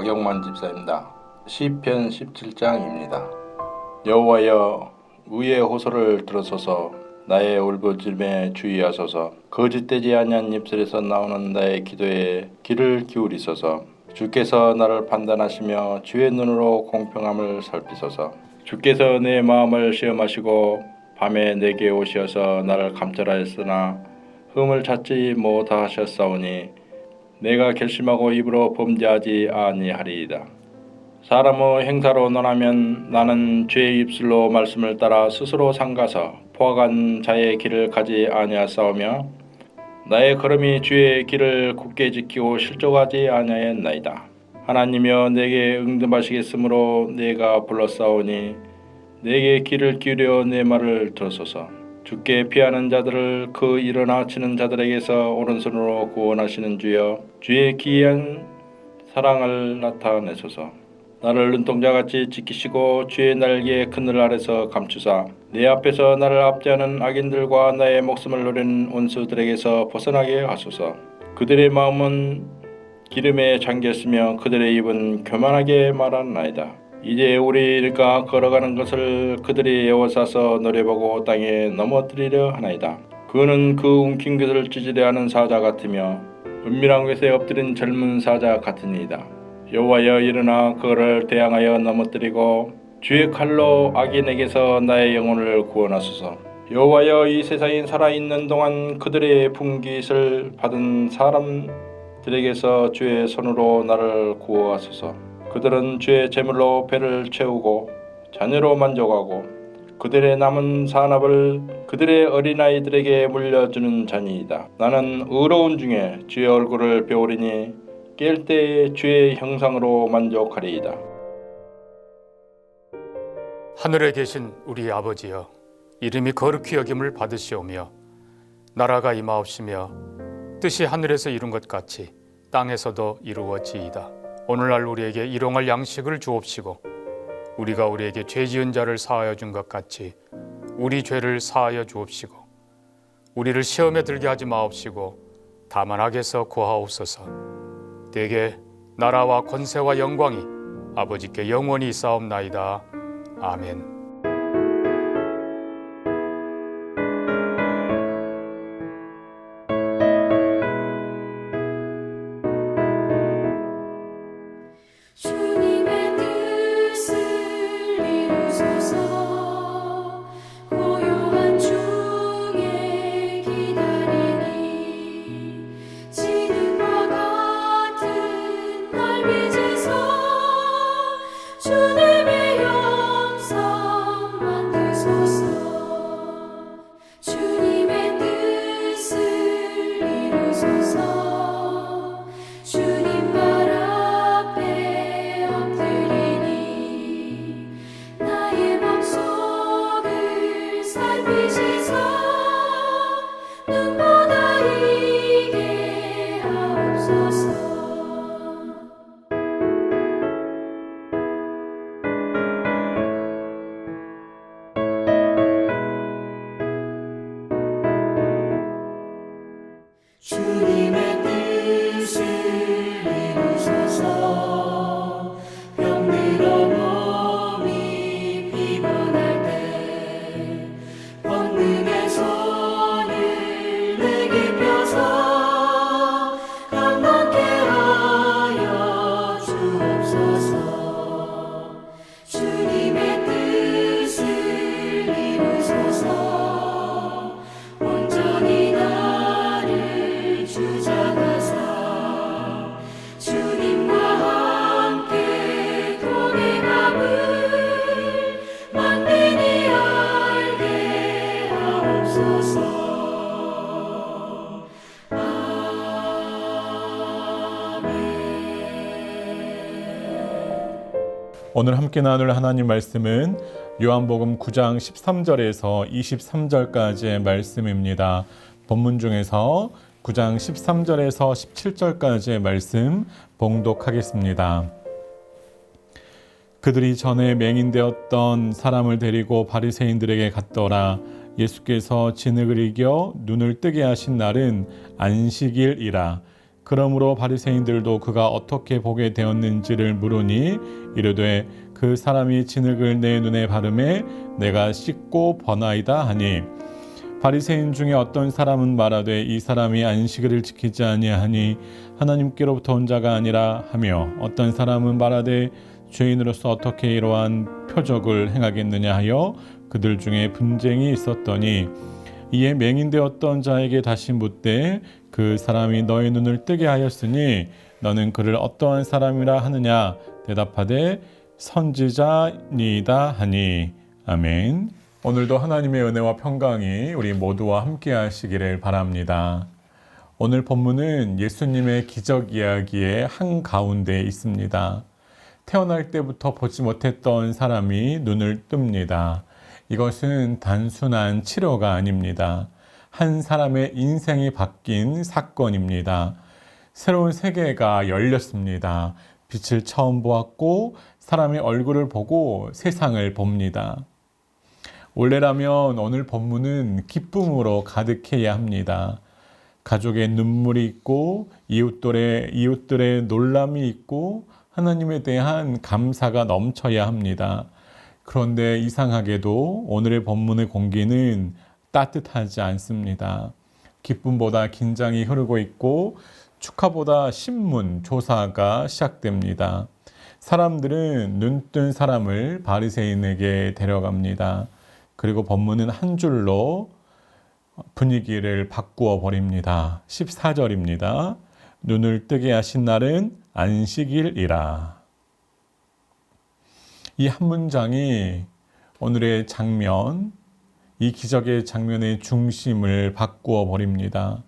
박영만 집사입니다. 시편 17장입니다. 여호와여, 의의 호소를 들으소서. 나의 울부짖음에 주의하소서. 거짓되지 아니한 입술에서 나오는 나의 기도에 귀를 기울이소서. 주께서 나를 판단하시며 주의 눈으로 공평함을 살피소서. 주께서 내 마음을 시험하시고 밤에 내게 오시어서 나를 감찰하였으나 흠을 찾지 못하셨사오니 내가 결심하고 입으로 범죄하지 아니하리이다. 사람의 행사로 논하면 나는 죄의 입술로 말씀을 따라 스스로 삼가서 포악한 자의 길을 가지 아니하사오며 나의 걸음이 주의 길을 굳게 지키고 실족하지 아니하였나이다. 하나님이여, 내게 응답하시겠으므로 내가 불렀사오니 내게 귀를 기울여 내 말을 들으소서. 주께 피하는 자들을 그 일어나 치는 자들에게서 오른손으로 구원하시는 주여, 주의 기이한 사랑을 나타내소서. 나를 눈동자같이 지키시고 주의 날개의 그늘 아래서 감추사 내 앞에서 나를 압제하는 악인들과 나의 목숨을 노리는 원수들에게서 벗어나게 하소서. 그들의 마음은 기름에 잠겼으며 그들의 입은 교만하게 말하나이다. 이제 우리가 걸어가는 것을 그들이 에워싸서 노려보고 땅에 넘어뜨리려 하나이다. 그는 그 움킨 것을 찢으려 하는 사자 같으며 은밀한 곳에 엎드린 젊은 사자 같으니이다. 여호와여, 일어나 그를 대항하여 넘어뜨리고 주의 칼로 악인에게서 나의 영혼을 구원하소서. 여호와여, 이 세상에 살아있는 동안 그들의 분깃을 받은 사람들에게서 주의 손으로 나를 구하소서. 그들은 주의 제물로 배를 채우고 자녀로 만족하고 그들의 남은 산업을 그들의 어린아이들에게 물려주는 자니이다. 나는 의로운 중에 주의 얼굴을 배우리니 깰 때에 주의 형상으로 만족하리이다. 하늘에 계신 우리 아버지여, 이름이 거룩히 여김을 받으시오며 나라가 임하옵시며 뜻이 하늘에서 이룬 것 같이 땅에서도 이루어지이다. 오늘날 우리에게 일용할 양식을 주옵시고 우리가 우리에게 죄 지은 자를 사하여 준 것 같이 우리 죄를 사하여 주옵시고 우리를 시험에 들게 하지 마옵시고 다만 악에서 구하옵소서. 대개 나라와 권세와 영광이 아버지께 영원히 있사옵나이다. 아멘. 오늘 함께 나눌 하나님 말씀은 요한복음 9장 13절에서 23절까지의 말씀입니다. 본문 중에서 9장 13절에서 17절까지의 말씀 봉독하겠습니다. 그들이 전에 맹인되었던 사람을 데리고 바리새인들에게 갔더라. 예수께서 진흙을 이겨 눈을 뜨게 하신 날은 안식일이라. 그러므로 바리새인들도 그가 어떻게 보게 되었는지를 물으니 이르되 그 사람이 진흙을 내 눈에 바르매 내가 씻고 보나이다 하니 바리새인 중에 어떤 사람은 말하되 이 사람이 안식일을 지키지 아니하니 하나님께로부터 온 자가 아니라 하며 어떤 사람은 말하되 죄인으로서 어떻게 이러한 표적을 행하겠느냐 하여 그들 중에 분쟁이 있었더니 이에 맹인되었던 자에게 다시 묻되 그 사람이 너의 눈을 뜨게 하였으니 너는 그를 어떠한 사람이라 하느냐 대답하되 선지자니이다 하니. 아멘. 오늘도 하나님의 은혜와 평강이 우리 모두와 함께 하시기를 바랍니다. 오늘 본문은 예수님의 기적 이야기의 한가운데 있습니다. 태어날 때부터 보지 못했던 사람이 눈을 뜹니다. 이것은 단순한 치료가 아닙니다. 한 사람의 인생이 바뀐 사건입니다. 새로운 세계가 열렸습니다. 빛을 처음 보았고 사람의 얼굴을 보고 세상을 봅니다. 원래라면 오늘 본문은 기쁨으로 가득해야 합니다. 가족의 눈물이 있고 이웃들의 놀람이 있고 하나님에 대한 감사가 넘쳐야 합니다. 그런데 이상하게도 오늘의 본문의 공기는 따뜻하지 않습니다. 기쁨보다 긴장이 흐르고 있고 축하보다 신문, 조사가 시작됩니다. 사람들은 눈뜬 사람을 바리새인에게 데려갑니다. 그리고 본문은 한 줄로 분위기를 바꾸어 버립니다. 14절입니다. 눈을 뜨게 하신 날은 안식일이라. 이 한 문장이 오늘의 장면, 이 기적의 장면의 중심을 바꾸어 버립니다.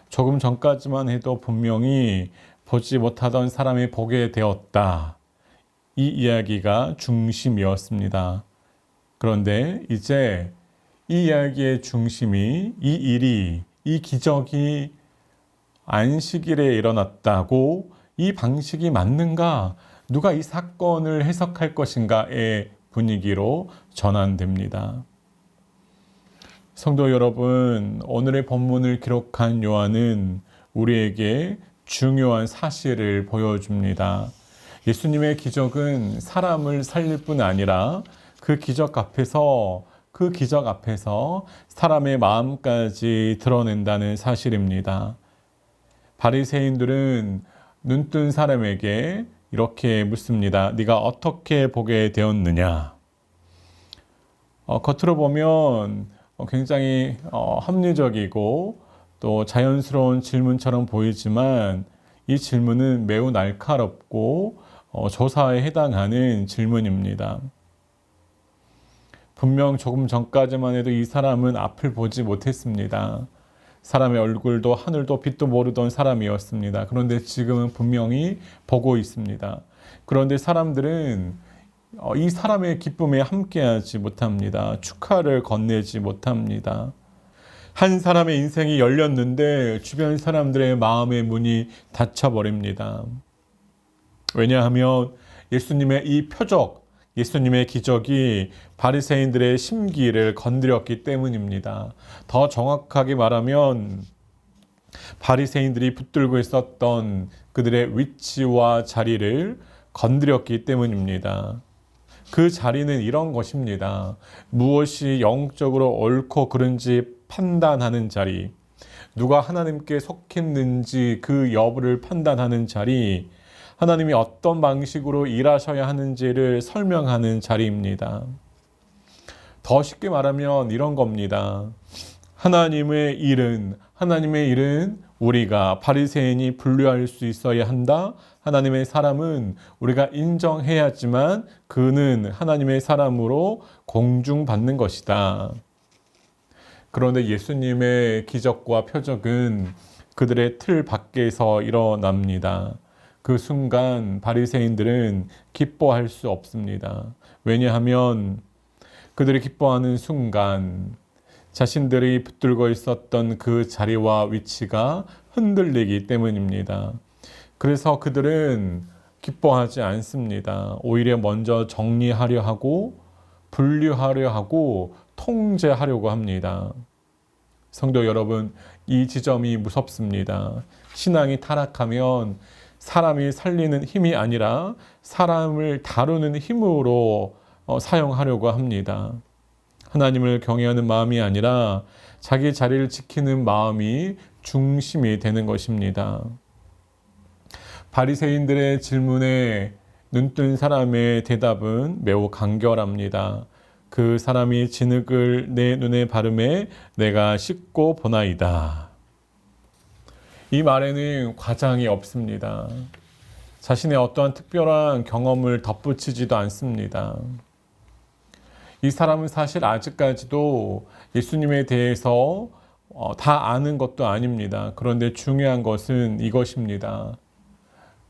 조금 전까지만 해도 분명히 보지 못하던 사람이 보게 되었다. 이 이야기가 중심이었습니다. 그런데 이제 이 이야기의 중심이 이 기적이 안식일에 일어났다고 이 방식이 맞는가? 누가 이 사건을 해석할 것인가의 분위기로 전환됩니다. 성도 여러분, 오늘의 본문을 기록한 요한은 우리에게 중요한 사실을 보여줍니다. 예수님의 기적은 사람을 살릴 뿐 아니라 그 기적 앞에서 사람의 마음까지 드러낸다는 사실입니다. 바리새인들은 눈뜬 사람에게 이렇게 묻습니다. 네가 어떻게 보게 되었느냐? 겉으로 보면 굉장히 합리적이고 또 자연스러운 질문처럼 보이지만 이 질문은 매우 날카롭고 조사에 해당하는 질문입니다. 분명 조금 전까지만 해도 이 사람은 앞을 보지 못했습니다. 사람의 얼굴도 하늘도 빛도 모르던 사람이었습니다. 그런데 지금은 분명히 보고 있습니다. 그런데 사람들은 이 사람의 기쁨에 함께하지 못합니다. 축하를 건네지 못합니다. 한 사람의 인생이 열렸는데 주변 사람들의 마음의 문이 닫혀버립니다. 왜냐하면 예수님의 이 표적, 예수님의 기적이 바리새인들의 심기를 건드렸기 때문입니다. 더 정확하게 말하면 바리새인들이 붙들고 있었던 그들의 위치와 자리를 건드렸기 때문입니다. 그 자리는 이런 것입니다. 무엇이 영적으로 옳고 그른지 판단하는 자리, 누가 하나님께 속했는지 그 여부를 판단하는 자리, 하나님이 어떤 방식으로 일하셔야 하는지를 설명하는 자리입니다. 더 쉽게 말하면 이런 겁니다. 하나님의 일은 우리가 바리새인이 분류할 수 있어야 한다. 하나님의 사람은 우리가 인정해야지만 그는 하나님의 사람으로 공중받는 것이다. 그런데 예수님의 기적과 표적은 그들의 틀 밖에서 일어납니다. 그 순간 바리새인들은 기뻐할 수 없습니다. 왜냐하면 그들이 기뻐하는 순간 자신들이 붙들고 있었던 그 자리와 위치가 흔들리기 때문입니다. 그래서 그들은 기뻐하지 않습니다. 오히려 먼저 정리하려 하고 분류하려 하고 통제하려고 합니다. 성도 여러분, 이 지점이 무섭습니다. 신앙이 타락하면 사람이 살리는 힘이 아니라 사람을 다루는 힘으로 사용하려고 합니다. 하나님을 경외하는 마음이 아니라 자기 자리를 지키는 마음이 중심이 되는 것입니다. 바리새인들의 질문에 눈뜬 사람의 대답은 매우 간결합니다. 그 사람이 진흙을 내 눈에 바르매 내가 씻고 보나이다. 이 말에는 과장이 없습니다. 자신의 어떠한 특별한 경험을 덧붙이지도 않습니다. 이 사람은 사실 아직까지도 예수님에 대해서 다 아는 것도 아닙니다. 그런데 중요한 것은 이것입니다.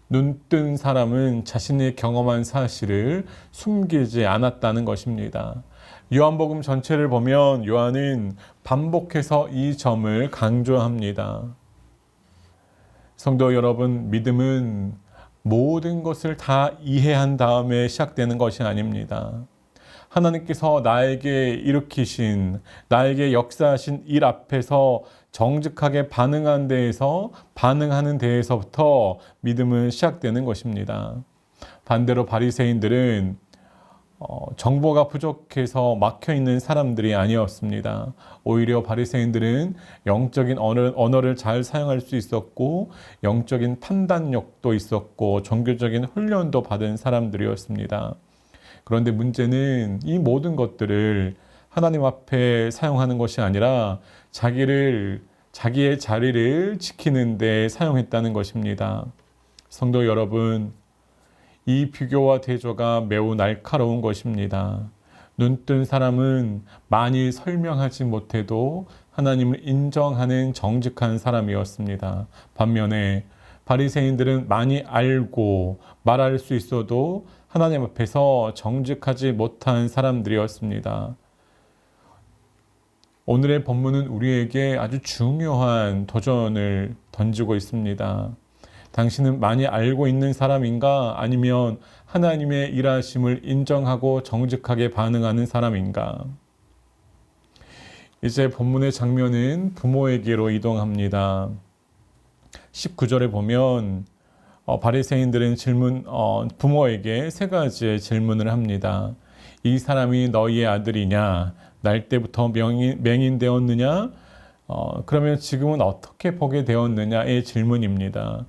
눈뜬 사람은 자신이 경험한 사실을 숨기지 않았다는 것입니다. 요한복음 전체를 보면 요한은 반복해서 이 점을 강조합니다. 성도 여러분, 믿음은 모든 것을 다 이해한 다음에 시작되는 것이 아닙니다. 하나님께서 나에게 일으키신, 나에게 역사하신 일 앞에서 정직하게 반응하는 데에서부터 믿음은 시작되는 것입니다. 반대로 바리새인들은 정보가 부족해서 막혀있는 사람들이 아니었습니다. 오히려 바리새인들은 영적인 언어를 잘 사용할 수 있었고 영적인 판단력도 있었고 종교적인 훈련도 받은 사람들이었습니다. 그런데 문제는 이 모든 것들을 하나님 앞에 사용하는 것이 아니라 자기의 자리를 지키는 데 사용했다는 것입니다. 성도 여러분, 이 비교와 대조가 매우 날카로운 것입니다. 눈뜬 사람은 많이 설명하지 못해도 하나님을 인정하는 정직한 사람이었습니다. 반면에 바리새인들은 많이 알고 말할 수 있어도 하나님 앞에서 정직하지 못한 사람들이었습니다. 오늘의 본문은 우리에게 아주 중요한 도전을 던지고 있습니다. 당신은 많이 알고 있는 사람인가? 아니면 하나님의 일하심을 인정하고 정직하게 반응하는 사람인가? 이제 본문의 장면은 부모에게로 이동합니다. 19절에 보면 바리새인들은 부모에게 세 가지의 질문을 합니다. 이 사람이 너희의 아들이냐? 날 때부터 맹인되었느냐? 그러면 지금은 어떻게 보게 되었느냐의 질문입니다.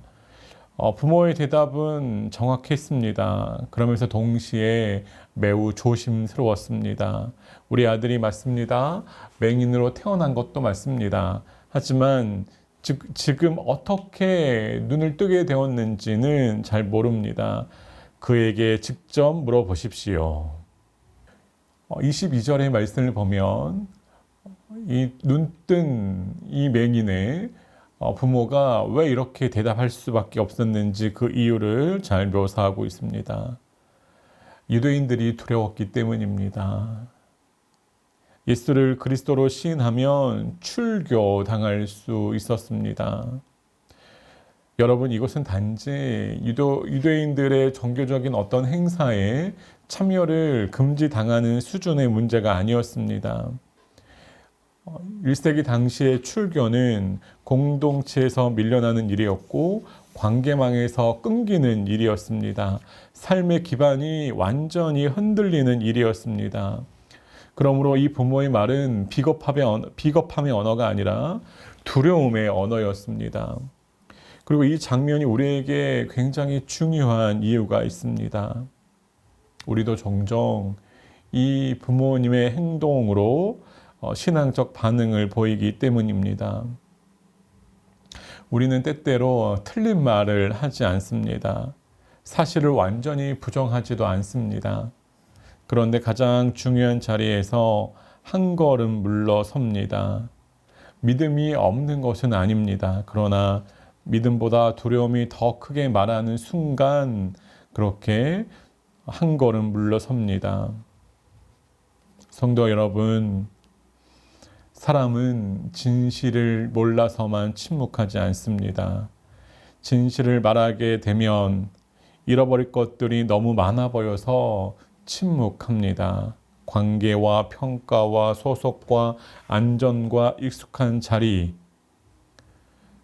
부모의 대답은 정확했습니다. 그러면서 동시에 매우 조심스러웠습니다. 우리 아들이 맞습니다. 맹인으로 태어난 것도 맞습니다. 하지만 지금 어떻게 눈을 뜨게 되었는지는 잘 모릅니다. 그에게 직접 물어보십시오. 22절의 말씀을 보면 이 눈뜬 이 맹인의 부모가 왜 이렇게 대답할 수밖에 없었는지 그 이유를 잘 묘사하고 있습니다. 유대인들이 두려웠기 때문입니다. 예수를 그리스도로 시인하면 출교당할 수 있었습니다. 여러분, 이것은 단지 유대인들의 종교적인 어떤 행사에 참여를 금지당하는 수준의 문제가 아니었습니다. 1세기 당시의 출교는 공동체에서 밀려나는 일이었고 관계망에서 끊기는 일이었습니다. 삶의 기반이 완전히 흔들리는 일이었습니다. 그러므로 이 부모의 말은 비겁함의 언어가 아니라 두려움의 언어였습니다. 그리고 이 장면이 우리에게 굉장히 중요한 이유가 있습니다. 우리도 종종 이 부모님의 행동으로 신앙적 반응을 보이기 때문입니다. 우리는 때때로 틀린 말을 하지 않습니다. 사실을 완전히 부정하지도 않습니다. 그런데 가장 중요한 자리에서 한 걸음 물러섭니다. 믿음이 없는 것은 아닙니다. 그러나 믿음보다 두려움이 더 크게 말하는 순간 그렇게 한 걸음 물러섭니다. 성도 여러분, 사람은 진실을 몰라서만 침묵하지 않습니다. 진실을 말하게 되면 잃어버릴 것들이 너무 많아 보여서 침묵합니다. 관계와 평가와 소속과 안전과 익숙한 자리,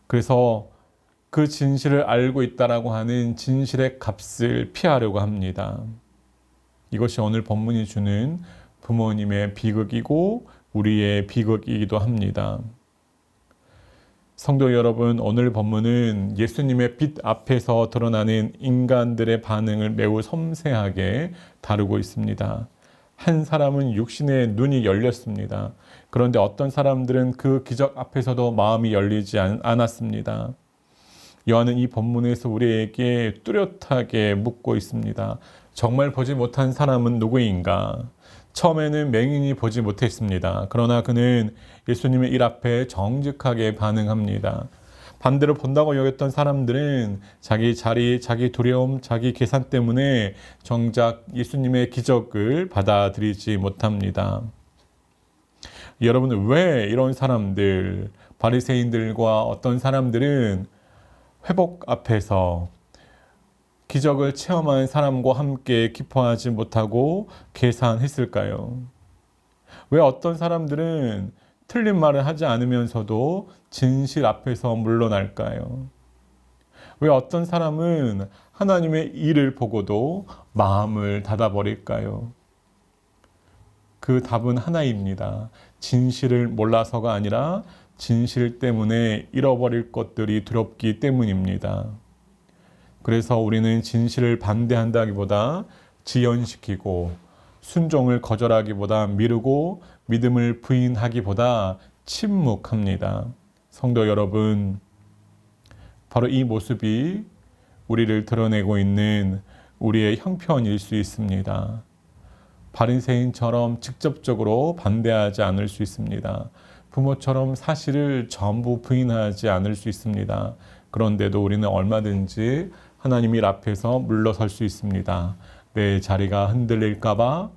그래서 그 진실을 알고 있다라고 하는 진실의 값을 피하려고 합니다. 이것이 오늘 본문이 주는 부모님의 비극이고 우리의 비극이기도 합니다. 성도 여러분, 오늘 본문은 예수님의 빛 앞에서 드러나는 인간들의 반응을 매우 섬세하게 다루고 있습니다. 한 사람은 육신의 눈이 열렸습니다. 그런데 어떤 사람들은 그 기적 앞에서도 마음이 열리지 않았습니다. 요한은 이 본문에서 우리에게 뚜렷하게 묻고 있습니다. 정말 보지 못한 사람은 누구인가? 처음에는 맹인이 보지 못했습니다. 그러나 그는 예수님의 일 앞에 정직하게 반응합니다. 반대로 본다고 여겼던 사람들은 자기 자리, 자기 두려움, 자기 계산 때문에 정작 예수님의 기적을 받아들이지 못합니다. 여러분, 왜 이런 사람들, 바리새인들과 어떤 사람들은 회복 앞에서 기적을 체험한 사람과 함께 기뻐하지 못하고 계산했을까요? 왜 어떤 사람들은 틀린 말을 하지 않으면서도 진실 앞에서 물러날까요? 왜 어떤 사람은 하나님의 일을 보고도 마음을 닫아버릴까요? 그 답은 하나입니다. 진실을 몰라서가 아니라 진실 때문에 잃어버릴 것들이 두렵기 때문입니다. 그래서 우리는 진실을 반대한다기보다 지연시키고 순종을 거절하기보다 미루고 믿음을 부인하기보다 침묵합니다. 성도 여러분, 바로 이 모습이 우리를 드러내고 있는 우리의 형편일 수 있습니다. 바리새인처럼 직접적으로 반대하지 않을 수 있습니다. 부모처럼 사실을 전부 부인하지 않을 수 있습니다. 그런데도 우리는 얼마든지 하나님 일 앞에서 물러설 수 있습니다. 내 자리가 흔들릴까봐,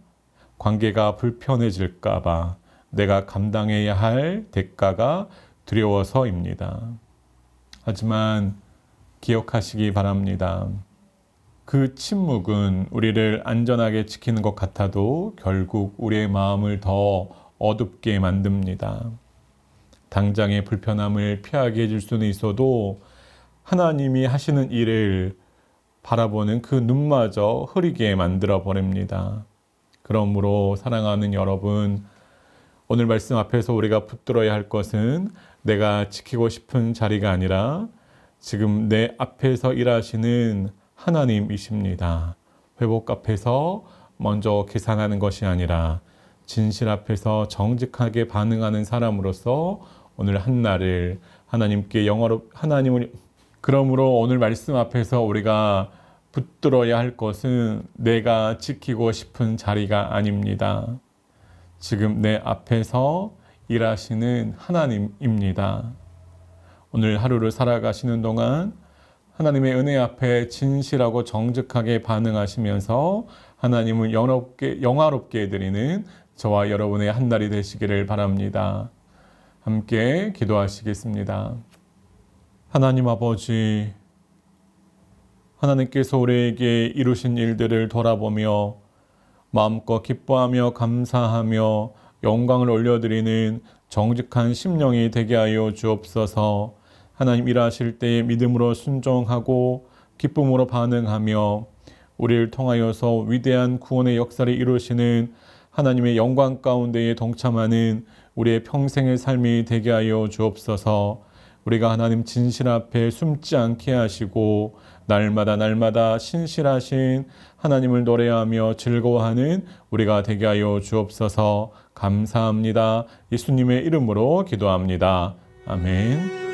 관계가 불편해질까봐, 내가 감당해야 할 대가가 두려워서입니다. 하지만 기억하시기 바랍니다. 그 침묵은 우리를 안전하게 지키는 것 같아도 결국 우리의 마음을 더 어둡게 만듭니다. 당장의 불편함을 피하게 해줄 수는 있어도 하나님이 하시는 일을 바라보는 그 눈마저 흐리게 만들어 버립니다. 그러므로 사랑하는 여러분, 오늘 말씀 앞에서 우리가 붙들어야 할 것은 내가 지키고 싶은 자리가 아니라 지금 내 앞에서 일하시는 하나님이십니다. 회복 앞에서 먼저 계산하는 것이 아니라 진실 앞에서 정직하게 반응하는 사람으로서 오늘 한날을 하나님께 하나님을 그러므로 오늘 말씀 앞에서 우리가 붙들어야 할 것은 내가 지키고 싶은 자리가 아닙니다. 지금 내 앞에서 일하시는 하나님입니다. 오늘 하루를 살아가시는 동안 하나님의 은혜 앞에 진실하고 정직하게 반응하시면서 하나님을 영화롭게 해드리는 저와 여러분의 한날이 되시기를 바랍니다. 함께 기도하시겠습니다. 하나님 아버지, 하나님께서 우리에게 이루신 일들을 돌아보며 마음껏 기뻐하며 감사하며 영광을 올려드리는 정직한 심령이 되게 하여 주옵소서. 하나님 일하실 때에 믿음으로 순종하고 기쁨으로 반응하며 우리를 통하여서 위대한 구원의 역사를 이루시는 하나님의 영광 가운데에 동참하는 우리의 평생의 삶이 되게 하여 주옵소서. 우리가 하나님 진실 앞에 숨지 않게 하시고 날마다 신실하신 하나님을 노래하며 즐거워하는 우리가 되게 하여 주옵소서. 감사합니다. 예수님의 이름으로 기도합니다. 아멘.